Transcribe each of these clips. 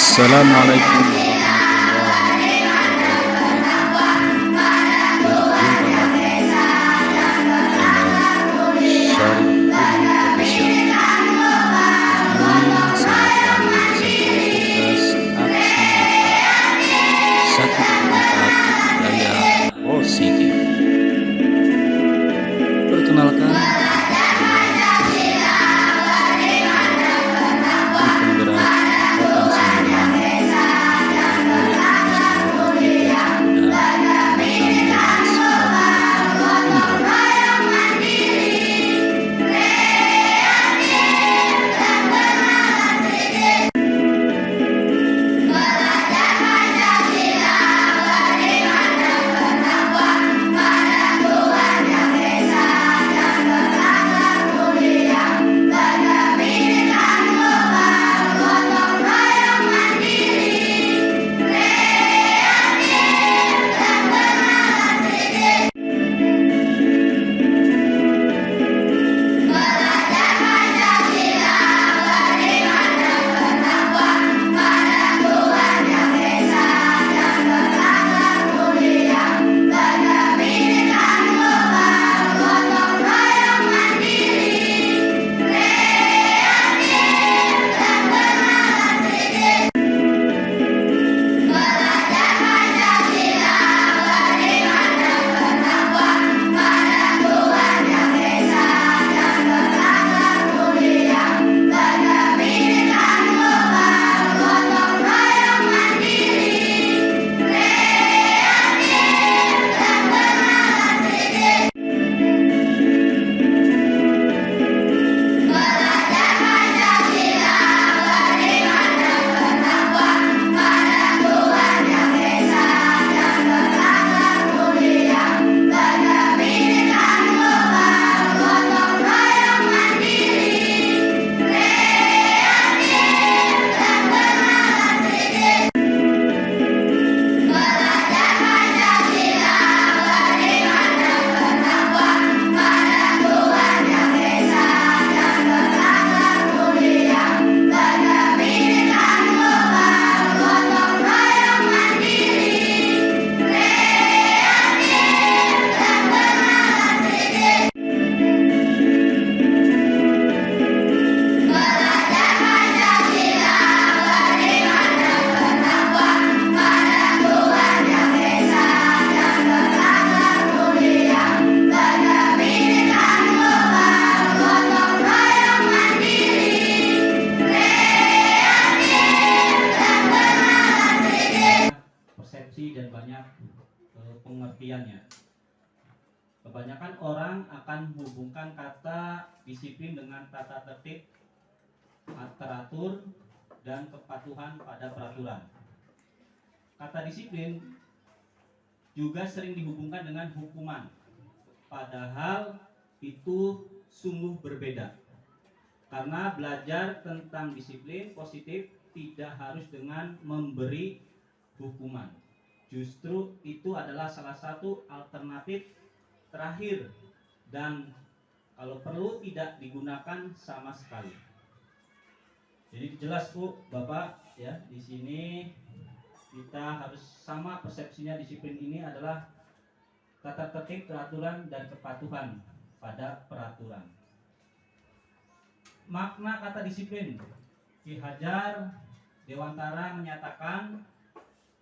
Assalamualaikum warahmatullahi wabarakatuh. Berjumpa lagi di channel Syarif Video Official. Ini saya akan menyampaikan tugas aksi nyata 174 budaya positif. Perkenalkan, penggerak kekuatan sembilan dan banyak pengertiannya. Kebanyakan orang akan menghubungkan kata disiplin dengan tata tertib, teratur, dan kepatuhan pada peraturan. Kata disiplin juga sering dihubungkan dengan hukuman, padahal itu sungguh berbeda. Karena belajar tentang disiplin positif tidak harus dengan memberi hukuman. Justru itu adalah salah satu alternatif terakhir dan kalau perlu tidak digunakan sama sekali. Jadi jelas Bu, Bapak ya, di sini kita harus sama persepsinya. Disiplin ini adalah tata tertib, peraturan, dan kepatuhan pada peraturan. Makna kata disiplin, Ki Hajar Dewantara menyatakan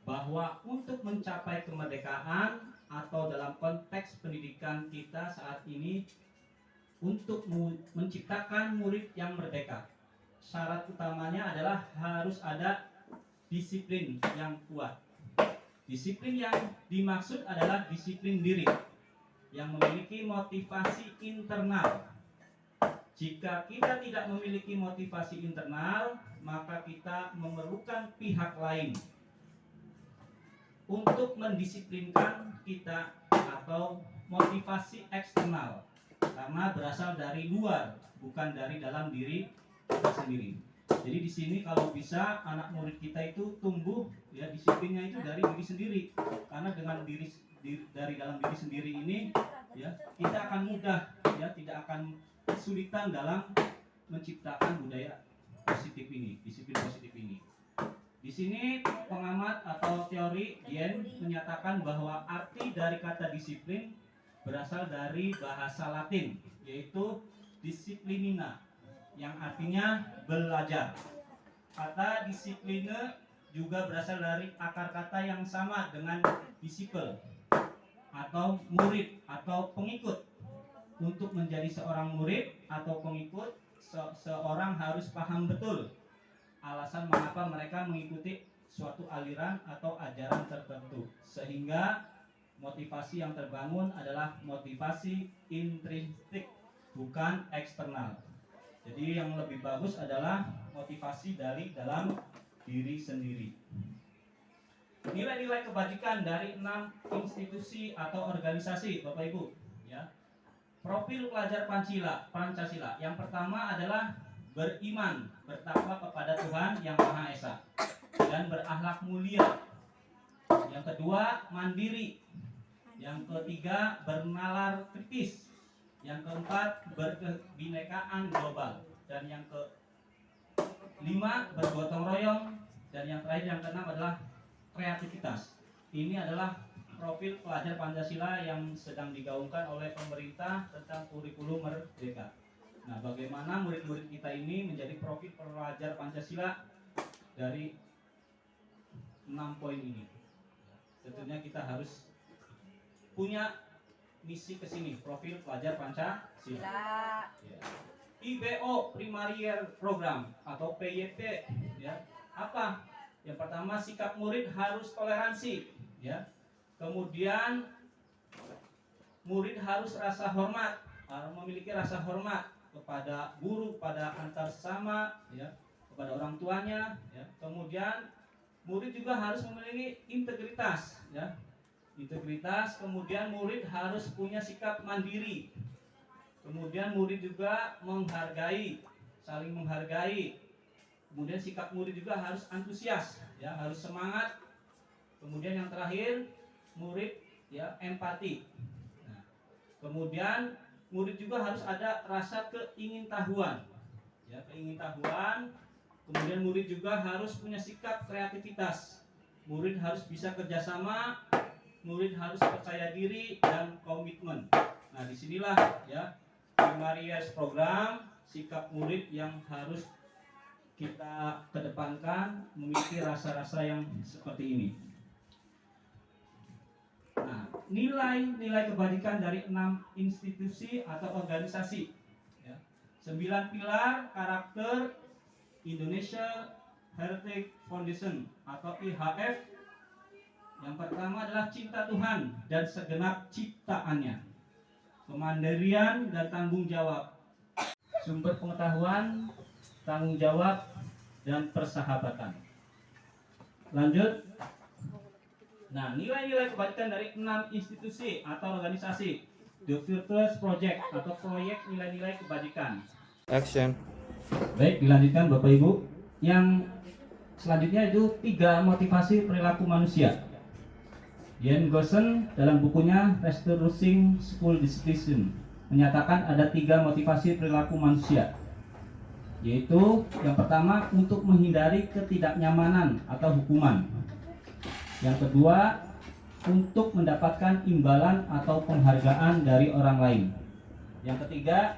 bahwa untuk mencapai kemerdekaan atau dalam konteks pendidikan kita saat ini, untuk menciptakan murid yang merdeka, syarat utamanya adalah harus ada disiplin yang kuat. Disiplin yang dimaksud adalah disiplin diri yang memiliki motivasi internal. Jika kita tidak memiliki motivasi internal, maka kita memerlukan pihak lain untuk mendisiplinkan kita atau motivasi eksternal, karena berasal dari luar, bukan dari dalam diri kita sendiri. Jadi di sini kalau bisa anak murid kita itu tumbuh ya disiplinnya itu dari diri sendiri, karena dengan dari dalam diri sendiri ini ya kita akan mudah ya, tidak akan kesulitan dalam menciptakan budaya positif ini, disiplin positif ini. Di sini pengamat atau teori Dien menyatakan bahwa arti dari kata disiplin berasal dari bahasa Latin, yaitu disciplinina, yang artinya belajar. Kata disipline juga berasal dari akar kata yang sama dengan disciple atau murid atau pengikut. Untuk menjadi seorang murid atau pengikut, seorang harus paham betul alasan mengapa mereka mengikuti suatu aliran atau ajaran tertentu, sehingga motivasi yang terbangun adalah motivasi intrinsik, bukan eksternal. Jadi yang lebih bagus adalah motivasi dari dalam diri sendiri. Nilai-nilai kebajikan dari 6 institusi atau organisasi, Bapak Ibu, ya. Profil pelajar Pancasila. Yang pertama adalah beriman, bertakwa kepada Tuhan Yang Maha Esa, dan berakhlak mulia. Yang kedua, mandiri. Yang ketiga, bernalar kritis. Yang keempat, berkebinekaan global. Dan yang kelima, bergotong royong. Dan yang terakhir, yang keenam adalah kreativitas. Ini adalah profil pelajar Pancasila yang sedang digaungkan oleh pemerintah tentang kurikulum merdeka. Nah, bagaimana murid-murid kita ini menjadi profil pelajar Pancasila dari 6 poin ini? Tentunya kita harus punya misi ke sini, profil pelajar Pancasila. Ya. IBO Primary Year Program atau PYP, ya. Apa? Yang pertama, sikap murid harus toleransi, ya. Kemudian murid harus rasa hormat, memiliki rasa hormat kepada guru, pada antar sesama, ya, kepada orang tuanya, ya. Kemudian murid juga harus memiliki integritas, ya. Integritas. Kemudian murid harus punya sikap mandiri. Kemudian murid juga menghargai, saling menghargai. Kemudian sikap murid juga harus antusias, ya, harus semangat. Kemudian yang terakhir, murid, ya, empati. Nah, kemudian murid juga harus ada rasa keingintahuan, ya, keingintahuan. Kemudian murid juga harus punya sikap kreativitas. Murid harus bisa kerjasama. Murid harus percaya diri dan komitmen. Nah, disinilah, ya, Primary Years Program, sikap murid yang harus kita kedepankan, memiliki rasa-rasa yang seperti ini. Nah, nilai-nilai kebajikan dari 6 institusi atau organisasi, ya. 9 pilar karakter Indonesia Heritage Foundation atau IHF. Yang pertama adalah cinta Tuhan dan segenap ciptaannya, kemandirian dan tanggung jawab, sumber pengetahuan, tanggung jawab, dan persahabatan. Lanjut. Nah, nilai-nilai kebajikan dari 6 institusi atau organisasi, The Virtuous Project atau proyek nilai-nilai kebajikan. Action. Baik, dilanjutkan Bapak Ibu. Yang selanjutnya itu 3 motivasi perilaku manusia. Ian Gossen dalam bukunya Restoring School Discipline menyatakan ada 3 motivasi perilaku manusia, yaitu yang pertama untuk menghindari ketidaknyamanan atau hukuman. Yang kedua, untuk mendapatkan imbalan atau penghargaan dari orang lain. Yang ketiga,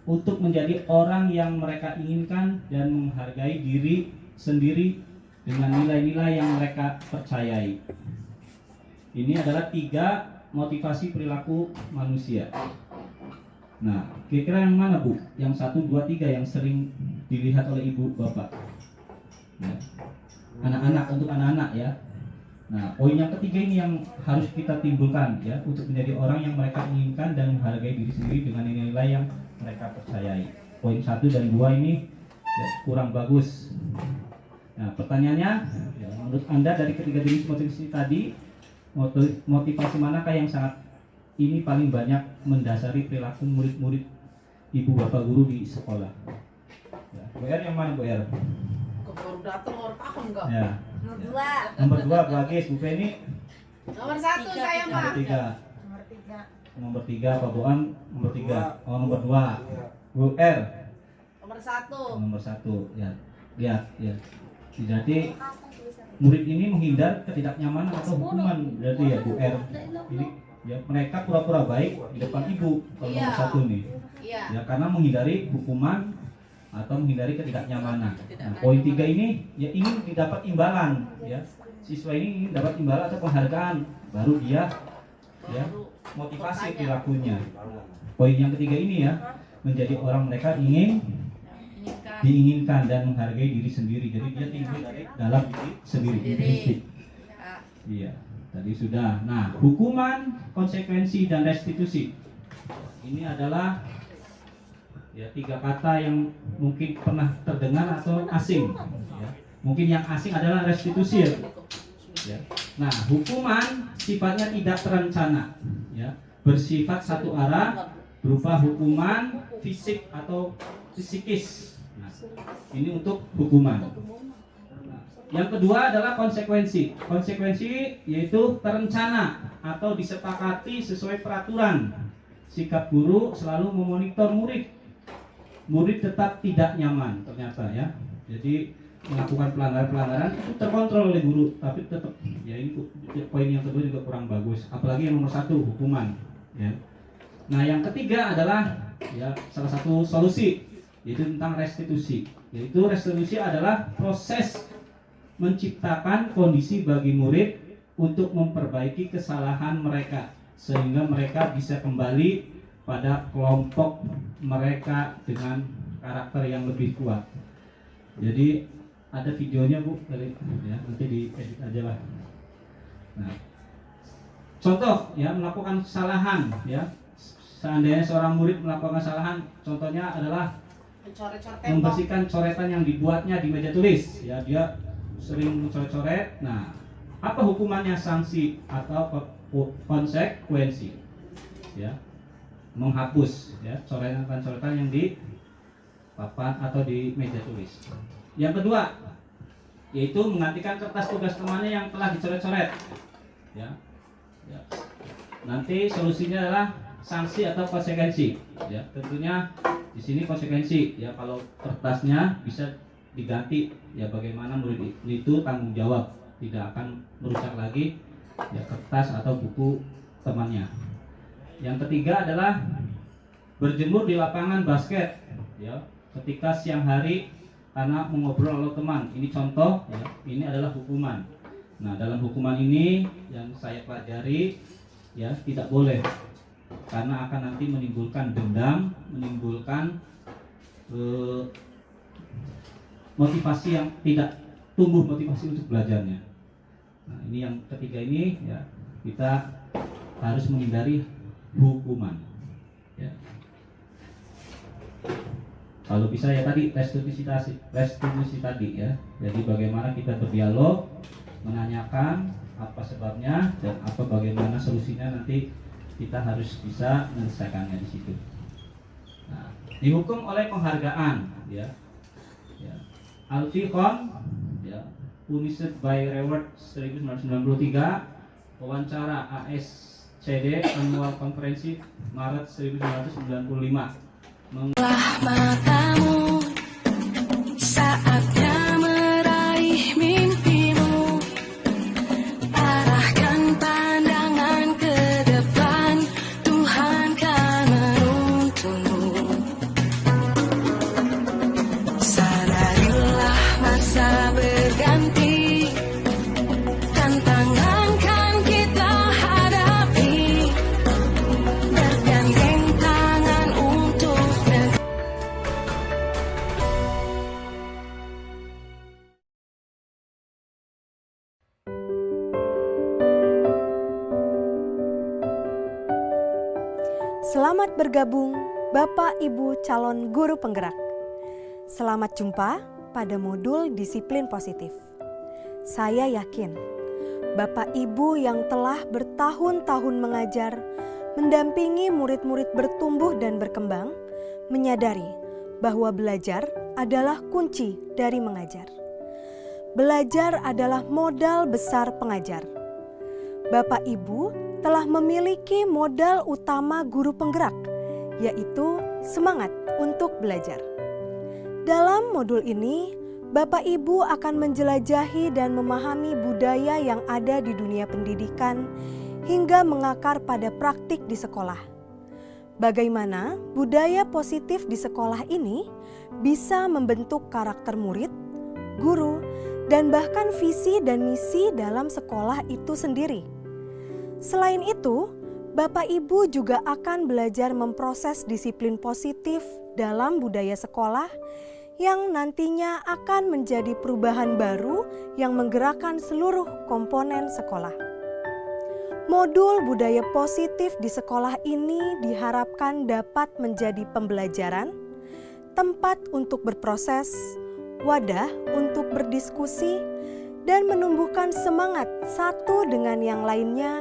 untuk menjadi orang yang mereka inginkan dan menghargai diri sendiri dengan nilai-nilai yang mereka percayai. Ini adalah 3 motivasi perilaku manusia. Nah, kira-kira yang mana, Bu? Yang 1, 2, 3 yang sering dilihat oleh ibu bapak? Ya. Anak-anak, untuk anak-anak, ya. Nah, poin yang ketiga ini yang harus kita timbulkan, ya, untuk menjadi orang yang mereka inginkan dan menghargai diri sendiri dengan nilai-nilai yang mereka percayai. Poin 1 dan 2 ini, ya, kurang bagus. Nah, pertanyaannya, ya, menurut Anda dari ketiga jenis motivasi tadi, motivasi manakah yang sangat ini paling banyak mendasari perilaku murid-murid ibu bapak guru di sekolah? Ya, Bu R yang mana, Bu R? Baru datang orang paham enggak? Ya. Nomor 2. Nomor 2 Bu Agis, Bu Feni. Nomor 1 saya, Pak. Nomor 3. Nomor 3. Nomor 3 Pak Boan, nomor 3. Oh, nomor 2. Bu R. Nomor 1. Nomor 1. Ya. Lihat, ya. Jadi murid ini menghindar ketidaknyamanan atau hukuman, berarti ya Bu R. Ini ya mereka pura-pura baik di depan ibu kalau nomor 1 nih. Iya. Ya karena menghindari hukuman atau menghindari ketidaknyamanan. Nah, poin 3 ini ya ingin didapat imbalan ya. Siswa ini ingin dapat imbalan atau penghargaan, baru dia ya motivasi perilakunya. Poin yang ketiga ini ya, menjadi orang mereka diinginkan dan menghargai diri sendiri. Jadi dia tinggi dari dalam diri sendiri. Intrinsik. Iya, tadi sudah. Nah, hukuman, konsekuensi dan restitusi. Ini adalah ya 3 kata yang mungkin pernah terdengar atau asing. Ya. Mungkin yang asing adalah restitusi. Ya. Nah, hukuman sifatnya tidak terencana, ya, bersifat satu arah, berupa hukuman fisik atau psikis. Nah, ini untuk hukuman. Nah, yang kedua adalah konsekuensi. Konsekuensi yaitu terencana atau disepakati sesuai peraturan. Sikap guru selalu memonitor murid. Murid tetap tidak nyaman ternyata ya. Jadi melakukan pelanggaran itu terkontrol oleh guru, tapi tetap ya ini poin yang kedua juga kurang bagus. Apalagi yang nomor 1 hukuman. Ya. Nah, yang ketiga adalah ya salah satu solusi, yaitu tentang restitusi. Yaitu restitusi adalah proses menciptakan kondisi bagi murid untuk memperbaiki kesalahan mereka sehingga mereka bisa kembali pada kelompok mereka dengan karakter yang lebih kuat. Jadi ada videonya Bu, ya nanti diedit aja lah. Nah, contoh ya melakukan kesalahan ya. Seandainya seorang murid melakukan kesalahan, contohnya adalah membersihkan coretan yang dibuatnya di meja tulis. Ya, dia sering mencoret-coret. Nah, apa hukumannya? Sanksi atau konsekuensi? Ya, menghapus ya coretan-coretan yang di papan atau di meja tulis. Yang kedua, yaitu menggantikan kertas tugas temannya yang telah dicoret-coret. Ya, ya. Nanti solusinya adalah sanksi atau konsekuensi. Ya, tentunya di sini konsekuensi. Ya, kalau kertasnya bisa diganti. Ya, bagaimana murid itu tanggung jawab, tidak akan merusak lagi ya kertas atau buku temannya. Yang ketiga adalah berjemur di lapangan basket. Ya, ketika siang hari karena mengobrol sama teman. Ini contoh ya, ini adalah hukuman. Nah, dalam hukuman ini yang saya pelajari ya tidak boleh, karena akan nanti menimbulkan dendam, menimbulkan motivasi yang tidak tumbuh, motivasi untuk belajarnya. Nah, ini yang ketiga ini ya, kita harus menghindari hukuman ya. Kalau bisa ya tadi restitusi tadi ya. Jadi bagaimana kita berdialog, menanyakan apa sebabnya dan apa bagaimana solusinya, nanti kita harus bisa menyelesaikannya di situ. Nah, dihukum oleh penghargaan ya. Ya. Alfie-Kohn ya, Punished by Reward 1993, wawancara ASCD Annual Konferensi Maret 1995. Matamu saatnya meraih mimpimu, arahkan pandangan ke depan, Tuhan kan menuntunmu. Sadarilah masa berganti, tantangan kan kita hadapi, bergandeng tangan untuk Selamat bergabung Bapak Ibu calon guru penggerak. Selamat jumpa pada modul disiplin positif. Saya yakin Bapak Ibu yang telah bertahun-tahun mengajar, mendampingi murid-murid bertumbuh dan berkembang, menyadari bahwa belajar adalah kunci dari mengajar. Belajar adalah modal besar pengajar. Bapak Ibu telah memiliki modal utama guru penggerak, yaitu semangat untuk belajar. Dalam modul ini, Bapak Ibu akan menjelajahi dan memahami budaya yang ada di dunia pendidikan hingga mengakar pada praktik di sekolah. Bagaimana budaya positif di sekolah ini bisa membentuk karakter murid, guru, dan bahkan visi dan misi dalam sekolah itu sendiri. Selain itu, Bapak Ibu juga akan belajar memproses disiplin positif dalam budaya sekolah yang nantinya akan menjadi perubahan baru yang menggerakkan seluruh komponen sekolah. Modul budaya positif di sekolah ini diharapkan dapat menjadi pembelajaran, tempat untuk berproses, wadah untuk berdiskusi, dan menumbuhkan semangat satu dengan yang lainnya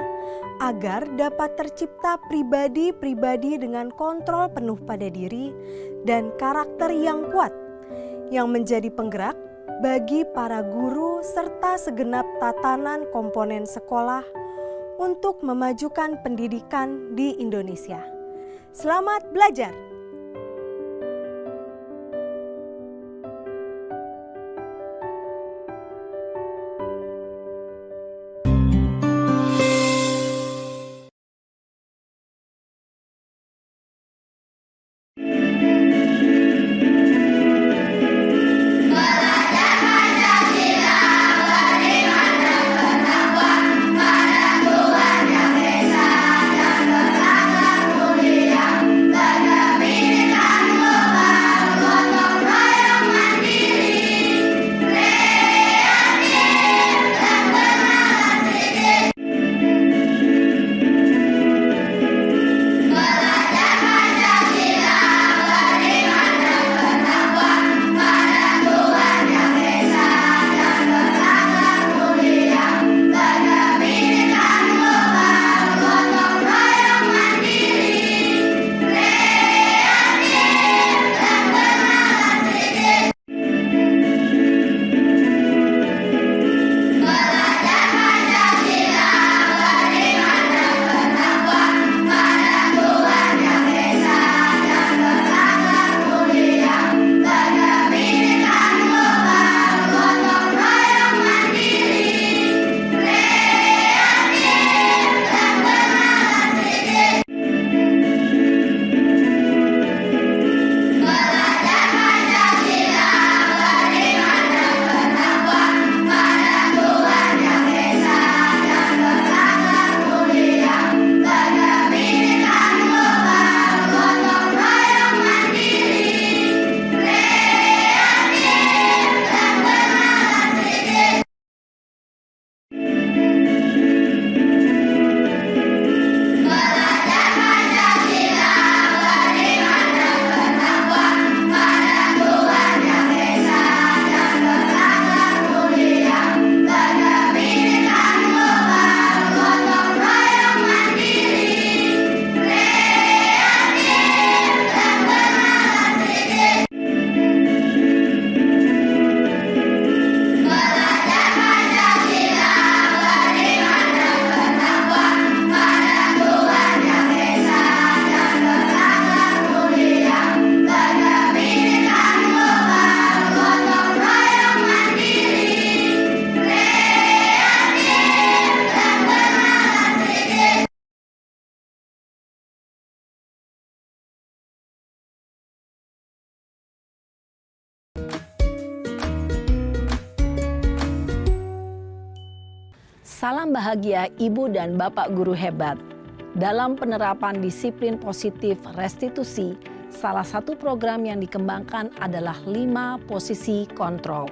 agar dapat tercipta pribadi-pribadi dengan kontrol penuh pada diri dan karakter yang kuat, yang menjadi penggerak bagi para guru serta segenap tatanan komponen sekolah untuk memajukan pendidikan di Indonesia. Selamat belajar! Salam bahagia Ibu dan Bapak guru hebat. Dalam penerapan disiplin positif restitusi, salah satu program yang dikembangkan adalah 5 posisi kontrol.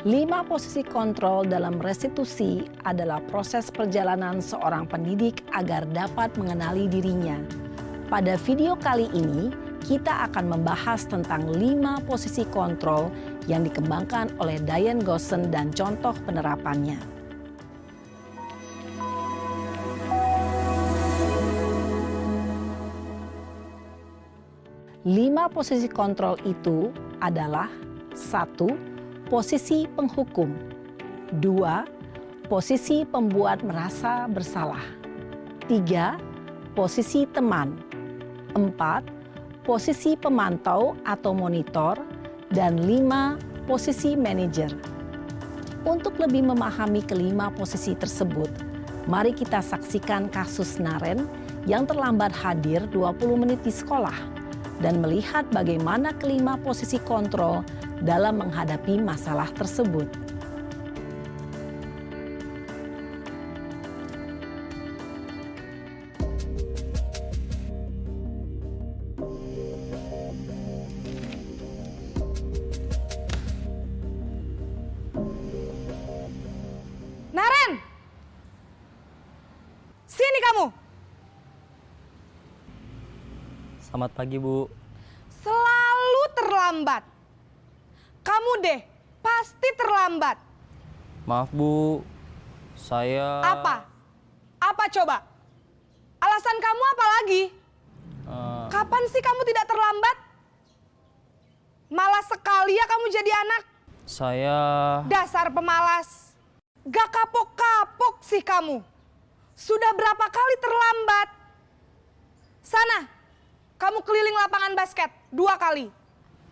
5 posisi kontrol dalam restitusi adalah proses perjalanan seorang pendidik agar dapat mengenali dirinya. Pada video kali ini, kita akan membahas tentang 5 posisi kontrol yang dikembangkan oleh Diane Gosson dan contoh penerapannya. 5 posisi kontrol itu adalah 1. Posisi penghukum, 2. Posisi pembuat merasa bersalah, 3. Posisi teman, 4. Posisi pemantau atau monitor, dan 5. posisi manajer. Untuk lebih memahami kelima posisi tersebut, mari kita saksikan kasus Naren yang terlambat hadir 20 menit di sekolah dan melihat bagaimana kelima posisi kontrol dalam menghadapi masalah tersebut. Naren! Sini kamu! Selamat pagi, Bu. Selalu terlambat. Kamu deh, pasti terlambat. Maaf, Bu. Saya... Apa? Apa coba? Alasan kamu apa lagi? Kapan sih kamu tidak terlambat? Malas sekali ya kamu jadi anak. Saya... Dasar pemalas. Gak kapok-kapok sih kamu. Sudah berapa kali terlambat? Sana, kamu keliling lapangan basket 2 kali.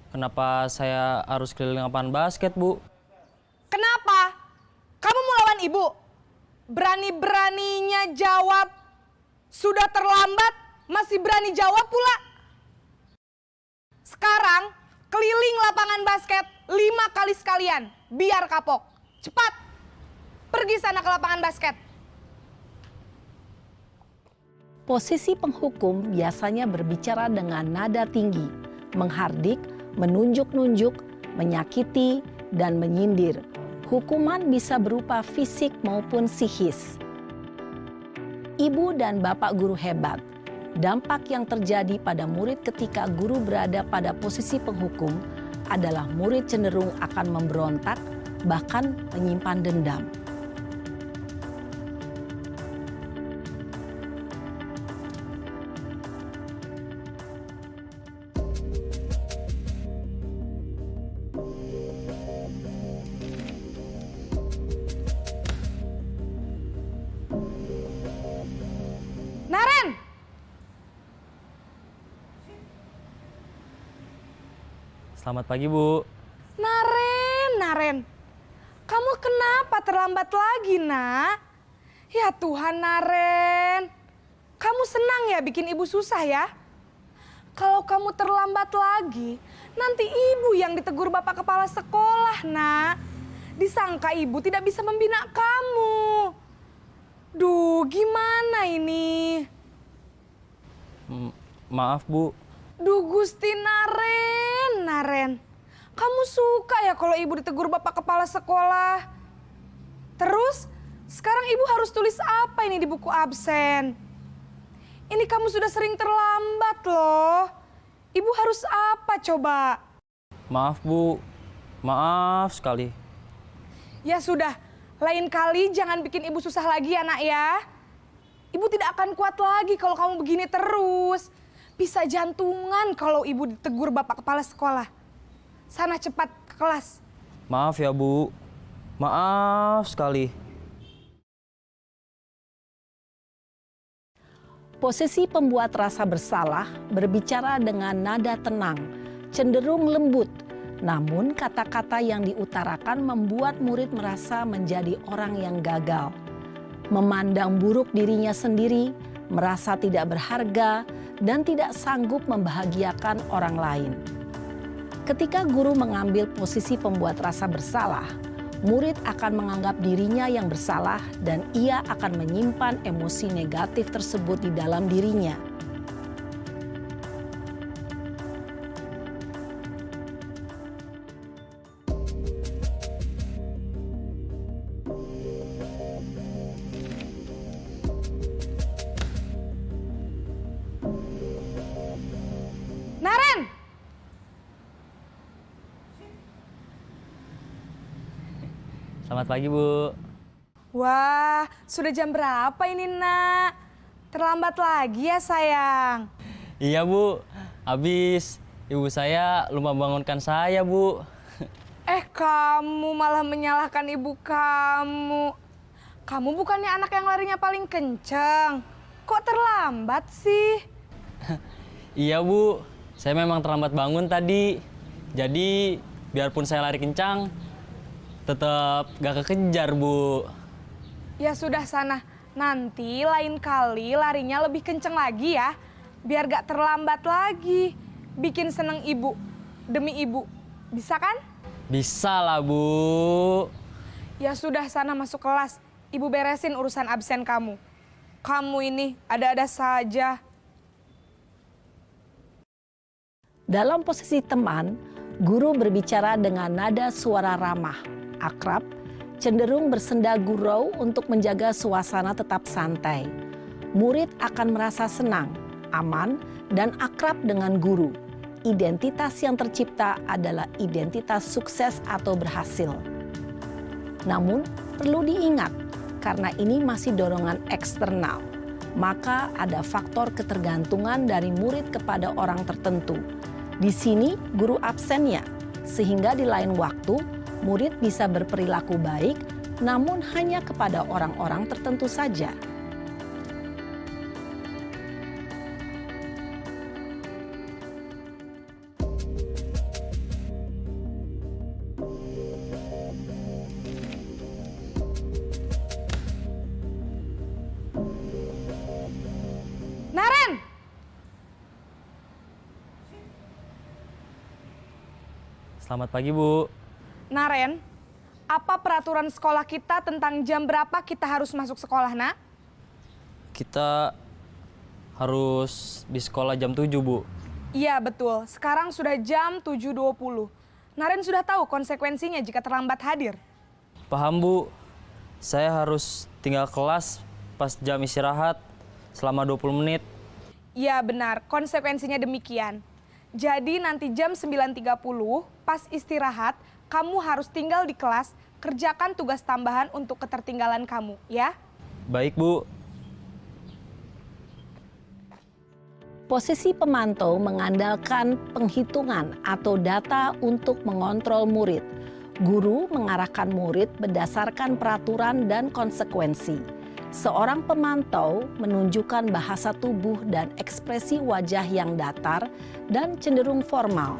Kenapa saya harus keliling lapangan basket, Bu? Kenapa? Kamu mau lawan ibu? Berani-beraninya jawab. Sudah terlambat, masih berani jawab pula. Sekarang, keliling lapangan basket 5 kali sekalian. Biar kapok. Cepat, pergi sana ke lapangan basket. Posisi penghukum biasanya berbicara dengan nada tinggi, menghardik, menunjuk-nunjuk, menyakiti, dan menyindir. Hukuman bisa berupa fisik maupun psikis. Ibu dan bapak guru hebat. Dampak yang terjadi pada murid ketika guru berada pada posisi penghukum adalah murid cenderung akan memberontak, bahkan menyimpan dendam. Naren! Selamat pagi, Bu. Naren. Kamu kenapa terlambat lagi, Nak? Ya Tuhan, Naren. Kamu senang ya bikin ibu susah ya? Kalau kamu terlambat lagi, nanti ibu yang ditegur bapak kepala sekolah, Nak. Disangka ibu tidak bisa membina kamu. Duh, gimana ini? Maaf, Bu. Duh, Gusti Naren. Kamu suka ya kalau ibu ditegur bapak kepala sekolah? Terus, sekarang ibu harus tulis apa ini di buku absen? Ini kamu sudah sering terlambat loh. Ibu harus apa coba? Maaf, Bu. Maaf sekali. Ya sudah, lain kali jangan bikin ibu susah lagi ya, Nak ya. Ibu tidak akan kuat lagi kalau kamu begini terus. Bisa jantungan kalau ibu ditegur bapak kepala sekolah. Sana cepat ke kelas. Maaf ya, Bu. Maaf sekali. Posisi pembuat rasa bersalah berbicara dengan nada tenang, cenderung lembut. Namun kata-kata yang diutarakan membuat murid merasa menjadi orang yang gagal. Memandang buruk dirinya sendiri, merasa tidak berharga, dan tidak sanggup membahagiakan orang lain. Ketika guru mengambil posisi pembuat rasa bersalah, murid akan menganggap dirinya yang bersalah dan ia akan menyimpan emosi negatif tersebut di dalam dirinya. Naren! Selamat pagi, Bu. Wah, sudah jam berapa ini, Nak? Terlambat lagi ya, sayang. Iya, Bu. Habis ibu saya lupa bangunkan saya, Bu. Kamu malah menyalahkan ibu kamu. Kamu bukannya anak yang larinya paling kenceng. Kok terlambat sih? Iya, Bu. Saya memang terlambat bangun tadi. Jadi Biarpun saya lari kencang, tetap gak kekejar, Bu. Ya sudah sana, nanti lain kali larinya lebih kenceng lagi ya. Biar gak terlambat lagi. Bikin seneng ibu, demi ibu. Bisa kan? Bisa lah, Bu. Ya sudah sana masuk kelas. Ibu beresin urusan absen kamu. Kamu ini ada-ada saja. Dalam posisi teman, guru berbicara dengan nada suara ramah, akrab, cenderung bersenda gurau untuk menjaga suasana tetap santai. Murid akan merasa senang, aman, dan akrab dengan guru. Identitas yang tercipta adalah identitas sukses atau berhasil. Namun, perlu diingat, karena ini masih dorongan eksternal, maka ada faktor ketergantungan dari murid kepada orang tertentu. Di sini, guru absennya, sehingga di lain waktu, murid bisa berperilaku baik, namun hanya kepada orang-orang tertentu saja. Naren! Selamat pagi, Bu. Naren, apa peraturan sekolah kita tentang jam berapa kita harus masuk sekolah, nak? Kita harus di sekolah jam 7, Bu. Iya, betul. Sekarang sudah jam 7.20. Naren sudah tahu konsekuensinya jika terlambat hadir. Paham, Bu. Saya harus tinggal kelas pas jam istirahat selama 20 menit. Iya, benar. Konsekuensinya demikian. Jadi nanti jam 9.30 pas istirahat, kamu harus tinggal di kelas, kerjakan tugas tambahan untuk ketertinggalan kamu, ya? Baik, Bu. Posisi pemantau mengandalkan penghitungan atau data untuk mengontrol murid. Guru mengarahkan murid berdasarkan peraturan dan konsekuensi. Seorang pemantau menunjukkan bahasa tubuh dan ekspresi wajah yang datar dan cenderung formal.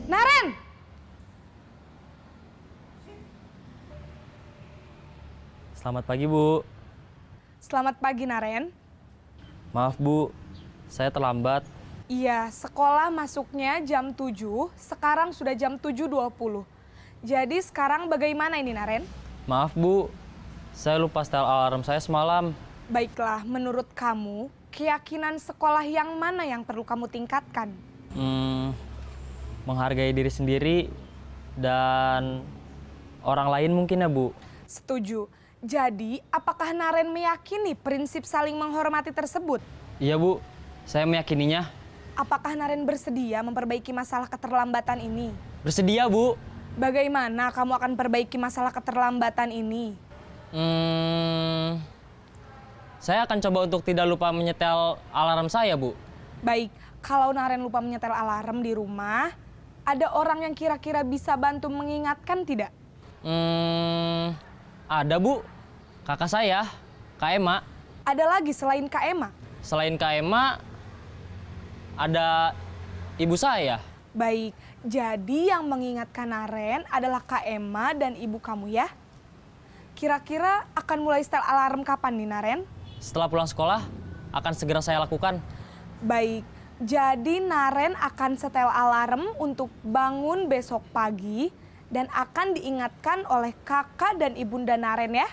Naren! Selamat pagi, Bu. Selamat pagi, Naren. Maaf, Bu. Saya terlambat. Iya, sekolah masuknya jam 7, sekarang sudah jam 7.20. Jadi sekarang bagaimana ini, Naren? Maaf, Bu. Saya lupa setel alarm saya semalam. Baiklah, menurut kamu, keyakinan sekolah yang mana yang perlu kamu tingkatkan? Menghargai diri sendiri dan orang lain mungkin ya, Bu. Setuju. Jadi, apakah Naren meyakini prinsip saling menghormati tersebut? Iya, Bu. Saya meyakininya. Apakah Naren bersedia memperbaiki masalah keterlambatan ini? Bersedia, Bu. Bagaimana kamu akan perbaiki masalah keterlambatan ini? Saya akan coba untuk tidak lupa menyetel alarm saya, Bu. Baik, kalau Naren lupa menyetel alarm di rumah, ada orang yang kira-kira bisa bantu mengingatkan tidak? Ada, Bu. Kakak saya, Kak Ema. Ada lagi selain Kak Ema? Selain Kak Ema, ada ibu saya. Baik, jadi yang mengingatkan Naren adalah Kak Ema dan ibu kamu ya? Kira-kira akan mulai setel alarm kapan nih, Naren? Setelah pulang sekolah, akan segera saya lakukan. Baik, jadi Naren akan setel alarm untuk bangun besok pagi dan akan diingatkan oleh kakak dan ibunda Naren ya.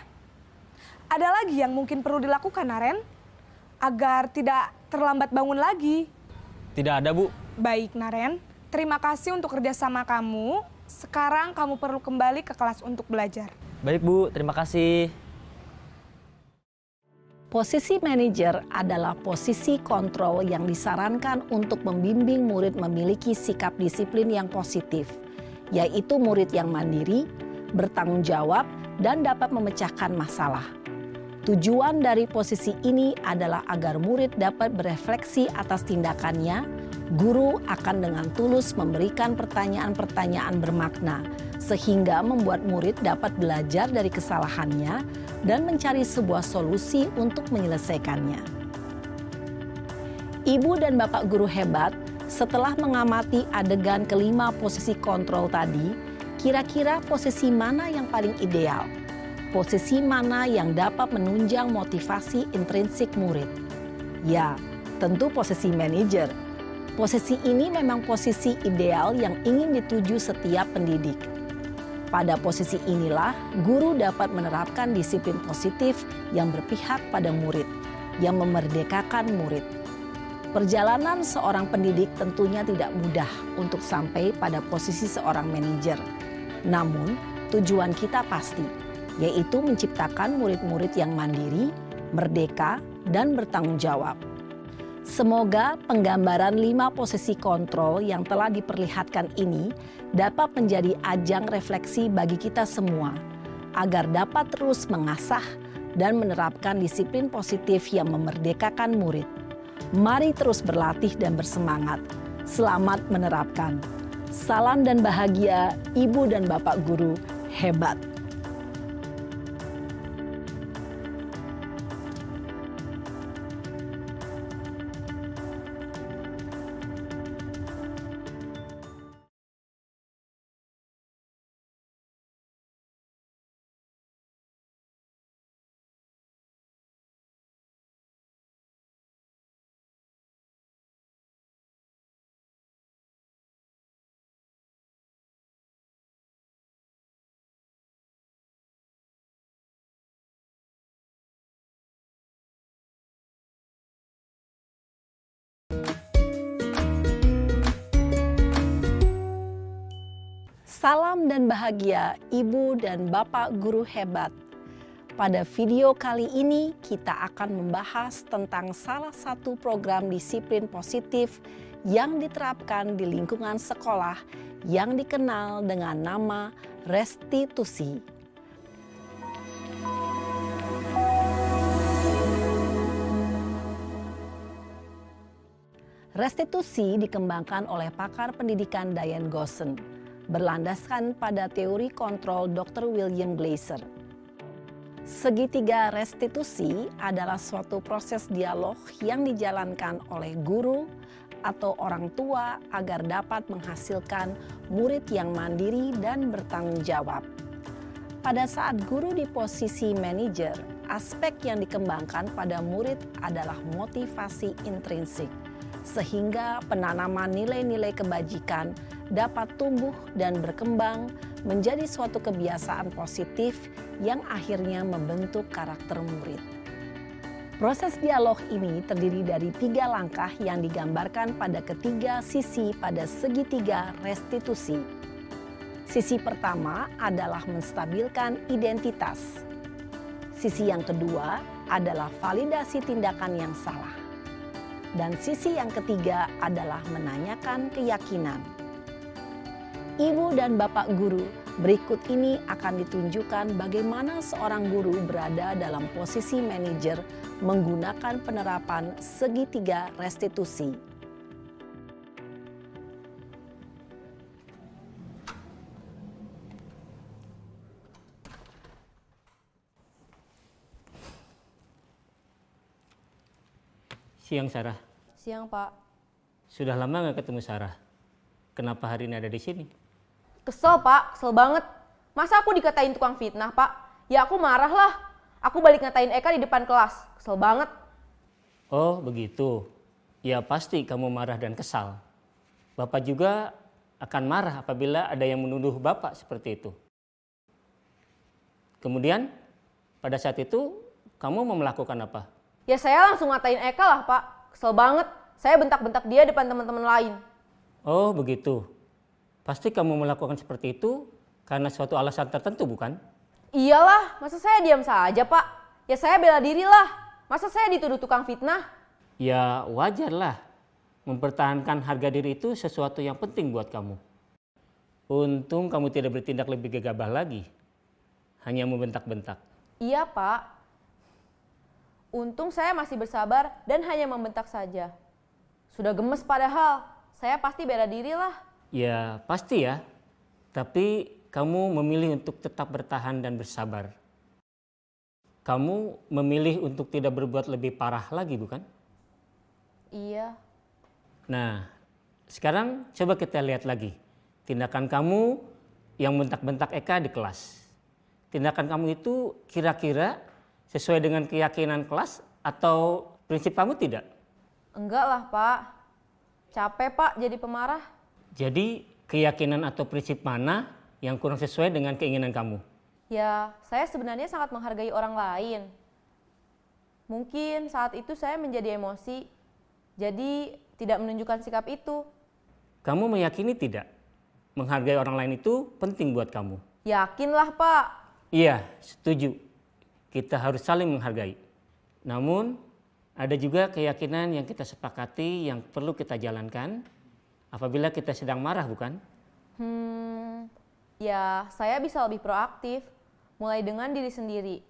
Ada lagi yang mungkin perlu dilakukan, Naren? Agar tidak terlambat bangun lagi. Tidak ada, Bu. Baik, Naren. Terima kasih untuk kerjasama kamu. Sekarang kamu perlu kembali ke kelas untuk belajar. Baik, Bu. Terima kasih. Posisi manajer adalah posisi kontrol yang disarankan untuk membimbing murid memiliki sikap disiplin yang positif, yaitu murid yang mandiri, bertanggung jawab, dan dapat memecahkan masalah. Tujuan dari posisi ini adalah agar murid dapat berefleksi atas tindakannya, Guru akan dengan tulus memberikan pertanyaan-pertanyaan bermakna sehingga membuat murid dapat belajar dari kesalahannya dan mencari sebuah solusi untuk menyelesaikannya. Ibu dan bapak guru hebat, setelah mengamati adegan kelima posisi kontrol tadi, kira-kira posisi mana yang paling ideal? Posisi mana yang dapat menunjang motivasi intrinsik murid? Ya, tentu posisi manajer. Posisi ini memang posisi ideal yang ingin dituju setiap pendidik. Pada posisi inilah, guru dapat menerapkan disiplin positif yang berpihak pada murid, yang memerdekakan murid. Perjalanan seorang pendidik tentunya tidak mudah untuk sampai pada posisi seorang manajer. Namun, tujuan kita pasti, yaitu menciptakan murid-murid yang mandiri, merdeka, dan bertanggung jawab. Semoga penggambaran 5 posisi kontrol yang telah diperlihatkan ini dapat menjadi ajang refleksi bagi kita semua, agar dapat terus mengasah dan menerapkan disiplin positif yang memerdekakan murid. Mari terus berlatih dan bersemangat. Selamat menerapkan. Salam dan bahagia Ibu dan Bapak Guru hebat. Salam dan bahagia Ibu dan Bapak Guru hebat. Pada video kali ini kita akan membahas tentang salah satu program disiplin positif yang diterapkan di lingkungan sekolah yang dikenal dengan nama restitusi. Restitusi dikembangkan oleh pakar pendidikan Diane Gosson, berlandaskan pada teori kontrol Dr. William Glasser. Segitiga restitusi adalah suatu proses dialog yang dijalankan oleh guru atau orang tua agar dapat menghasilkan murid yang mandiri dan bertanggung jawab. Pada saat guru di posisi manajer, aspek yang dikembangkan pada murid adalah motivasi intrinsik, sehingga penanaman nilai-nilai kebajikan dapat tumbuh dan berkembang menjadi suatu kebiasaan positif yang akhirnya membentuk karakter murid. Proses dialog ini terdiri dari 3 langkah yang digambarkan pada ketiga sisi pada segitiga restitusi. Sisi pertama adalah menstabilkan identitas. Sisi yang kedua adalah validasi tindakan yang salah. Dan sisi yang ketiga adalah menanyakan keyakinan. Ibu dan Bapak Guru, berikut ini akan ditunjukkan bagaimana seorang guru berada dalam posisi manajer menggunakan penerapan segitiga restitusi. Siang, Sarah. Siang, Pak. Sudah lama nggak ketemu Sarah? Kenapa hari ini ada di sini? Kesel, Pak. Kesel banget. Masa aku dikatain tukang fitnah, Pak? Ya aku marah lah. Aku balik ngatain Eka di depan kelas. Kesel banget. Oh, begitu. Ya pasti kamu marah dan kesal. Bapak juga akan marah apabila ada yang menuduh Bapak seperti itu. Kemudian, pada saat itu, kamu mau melakukan apa? Ya saya langsung ngatain Eka lah, Pak. Kesel banget. Saya bentak-bentak dia depan teman-teman lain. Oh, begitu. Pasti kamu melakukan seperti itu karena suatu alasan tertentu, bukan? Iyalah, masa saya diam saja, Pak? Ya saya bela diri lah. Masa saya dituduh tukang fitnah? Ya wajarlah. Mempertahankan harga diri itu sesuatu yang penting buat kamu. Untung kamu tidak bertindak lebih gegabah lagi. Hanya membentak-bentak. Iya, Pak. Untung saya masih bersabar dan hanya membentak saja. Sudah gemes padahal. saya pasti bela diri lah. Ya pasti ya, tapi kamu memilih untuk tetap bertahan dan bersabar. Kamu memilih untuk tidak berbuat lebih parah lagi, bukan? Iya. Nah, sekarang coba kita lihat lagi tindakan kamu yang bentak-bentak Eka di kelas. Tindakan kamu itu kira-kira sesuai dengan keyakinan kelas atau prinsip kamu tidak? Enggak lah Pak, capek Pak jadi pemarah. Jadi keyakinan atau prinsip mana yang kurang sesuai dengan keinginan kamu? Ya, saya sebenarnya sangat menghargai orang lain. Mungkin saat itu saya menjadi emosi, jadi tidak menunjukkan sikap itu. Kamu meyakini tidak? Menghargai orang lain itu penting buat kamu. Yakinlah Pak. Iya, setuju. Kita harus saling menghargai. Namun, ada juga keyakinan yang kita sepakati yang perlu kita jalankan apabila kita sedang marah, bukan? Ya saya bisa lebih proaktif, mulai dengan diri sendiri.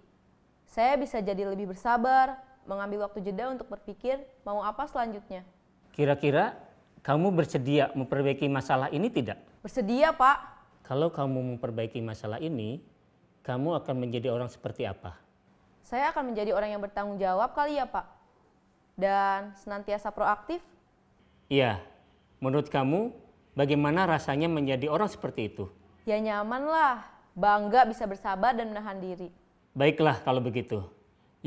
Saya bisa jadi lebih bersabar, mengambil waktu jeda untuk berpikir mau apa selanjutnya. Kira-kira kamu bersedia memperbaiki masalah ini tidak? Bersedia Pak. Kalau kamu memperbaiki masalah ini, kamu akan menjadi orang seperti apa? Saya akan menjadi orang yang bertanggung jawab kali ya Pak. Dan senantiasa proaktif. Iya, menurut kamu bagaimana rasanya menjadi orang seperti itu? Ya nyaman lah, bangga bisa bersabar dan menahan diri. Baiklah kalau begitu.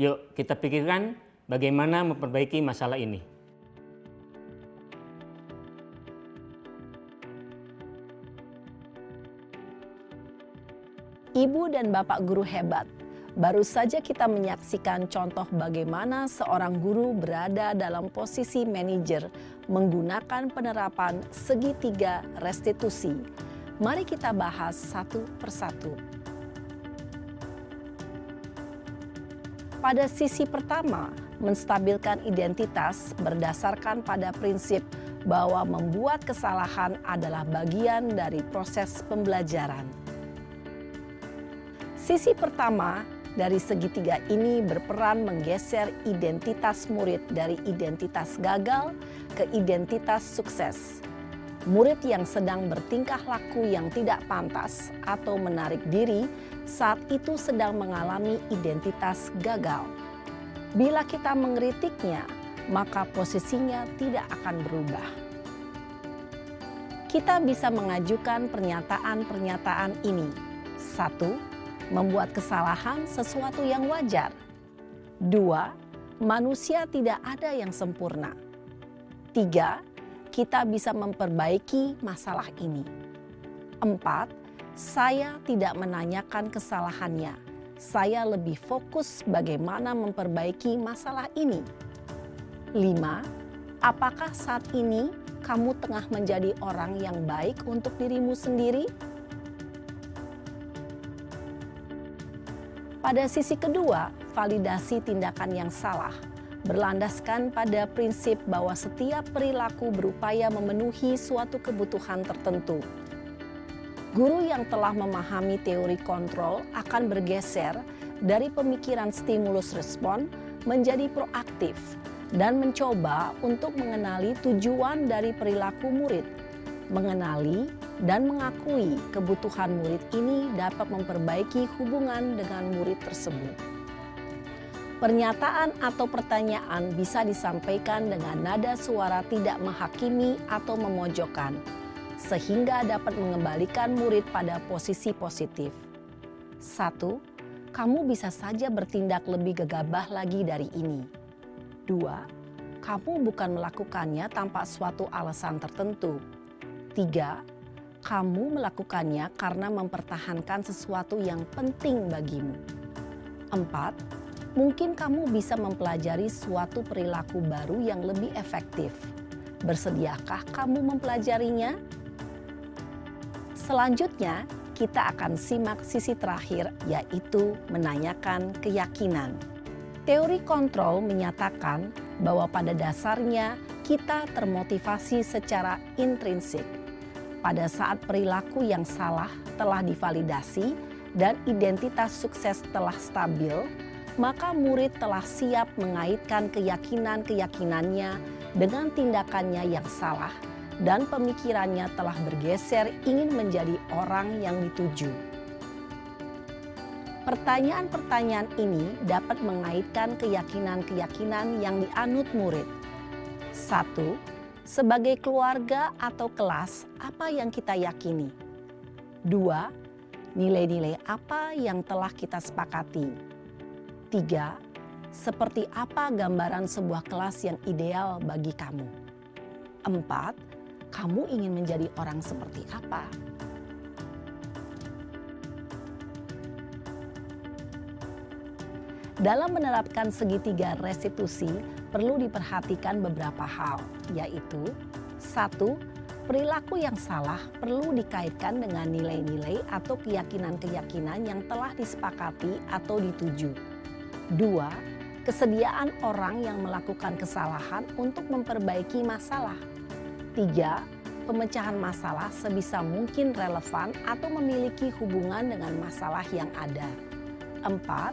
Yuk kita pikirkan bagaimana memperbaiki masalah ini. Ibu dan Bapak guru hebat, baru saja kita menyaksikan contoh bagaimana seorang guru berada dalam posisi manajer menggunakan penerapan segitiga restitusi. Mari kita bahas satu persatu. Pada sisi pertama, menstabilkan identitas berdasarkan pada prinsip bahwa membuat kesalahan adalah bagian dari proses pembelajaran. Sisi pertama dari segitiga ini berperan menggeser identitas murid dari identitas gagal ke identitas sukses. Murid yang sedang bertingkah laku yang tidak pantas atau menarik diri saat itu sedang mengalami identitas gagal. Bila kita mengkritiknya, maka posisinya tidak akan berubah. Kita bisa mengajukan pernyataan-pernyataan ini. 1. Membuat kesalahan sesuatu yang wajar. 2. Manusia tidak ada yang sempurna. 3. Kita bisa memperbaiki masalah ini. 4. Saya tidak menanyakan kesalahannya. Saya lebih fokus bagaimana memperbaiki masalah ini. 5. Apakah saat ini kamu tengah menjadi orang yang baik untuk dirimu sendiri? Pada sisi kedua, validasi tindakan yang salah berlandaskan pada prinsip bahwa setiap perilaku berupaya memenuhi suatu kebutuhan tertentu. Guru yang telah memahami teori kontrol akan bergeser dari pemikiran stimulus respon menjadi proaktif dan mencoba untuk mengenali tujuan dari perilaku murid. Mengenali dan mengakui kebutuhan murid ini dapat memperbaiki hubungan dengan murid tersebut. Pernyataan atau pertanyaan bisa disampaikan dengan nada suara tidak menghakimi atau memojokkan, sehingga dapat mengembalikan murid pada posisi positif. 1. Kamu bisa saja bertindak lebih gegabah lagi dari ini. 2. Kamu bukan melakukannya tanpa suatu alasan tertentu. 3. Kamu melakukannya karena mempertahankan sesuatu yang penting bagimu. 4. Mungkin kamu bisa mempelajari suatu perilaku baru yang lebih efektif. Bersediakah kamu mempelajarinya? Selanjutnya, kita akan simak sisi terakhir, yaitu menanyakan keyakinan. Teori kontrol menyatakan bahwa pada dasarnya kita termotivasi secara intrinsik. Pada saat perilaku yang salah telah divalidasi dan identitas sukses telah stabil, maka murid telah siap mengaitkan keyakinan-keyakinannya dengan tindakannya yang salah dan pemikirannya telah bergeser ingin menjadi orang yang dituju. Pertanyaan-pertanyaan ini dapat mengaitkan keyakinan-keyakinan yang dianut murid. 1. Sebagai keluarga atau kelas, apa yang kita yakini? 2. Nilai-nilai apa yang telah kita sepakati? 3. Seperti apa gambaran sebuah kelas yang ideal bagi kamu? 4. Kamu ingin menjadi orang seperti apa? Dalam menerapkan segitiga restitusi, perlu diperhatikan beberapa hal, yaitu 1. Perilaku yang salah perlu dikaitkan dengan nilai-nilai atau keyakinan-keyakinan yang telah disepakati atau dituju. 2. Kesediaan orang yang melakukan kesalahan untuk memperbaiki masalah. 3. Pemecahan masalah sebisa mungkin relevan atau memiliki hubungan dengan masalah yang ada. 4.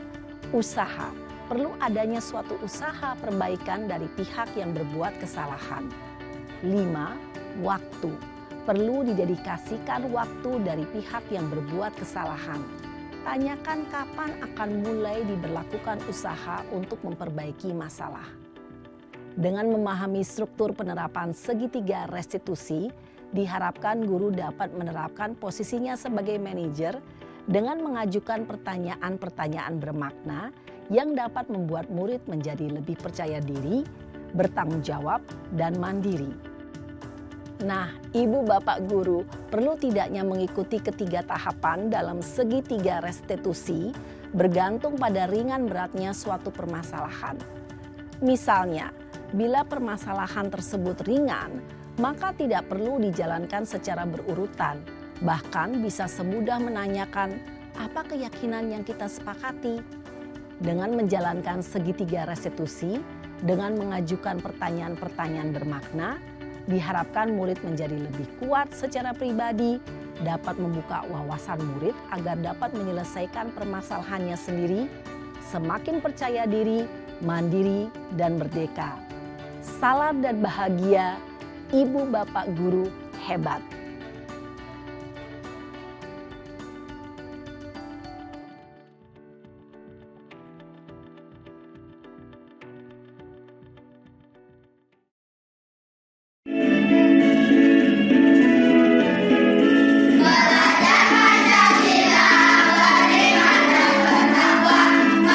Usaha. Perlu adanya suatu usaha perbaikan dari pihak yang berbuat kesalahan. 5. Waktu. Perlu didedikasikan waktu dari pihak yang berbuat kesalahan. Tanyakan kapan akan mulai diberlakukan usaha untuk memperbaiki masalah. Dengan memahami struktur penerapan segitiga restitusi, diharapkan guru dapat menerapkan posisinya sebagai manajer dengan mengajukan pertanyaan-pertanyaan bermakna yang dapat membuat murid menjadi lebih percaya diri, bertanggung jawab, dan mandiri. Nah, Ibu Bapak Guru perlu tidaknya mengikuti ketiga tahapan dalam segitiga restitusi bergantung pada ringan beratnya suatu permasalahan. Misalnya, bila permasalahan tersebut ringan, maka tidak perlu dijalankan secara berurutan. Bahkan bisa semudah menanyakan apa keyakinan yang kita sepakati. Dengan menjalankan segitiga restitusi, dengan mengajukan pertanyaan-pertanyaan bermakna, diharapkan murid menjadi lebih kuat secara pribadi, dapat membuka wawasan murid agar dapat menyelesaikan permasalahannya sendiri, semakin percaya diri, mandiri, dan merdeka. Salam dan bahagia, Ibu Bapak Guru hebat.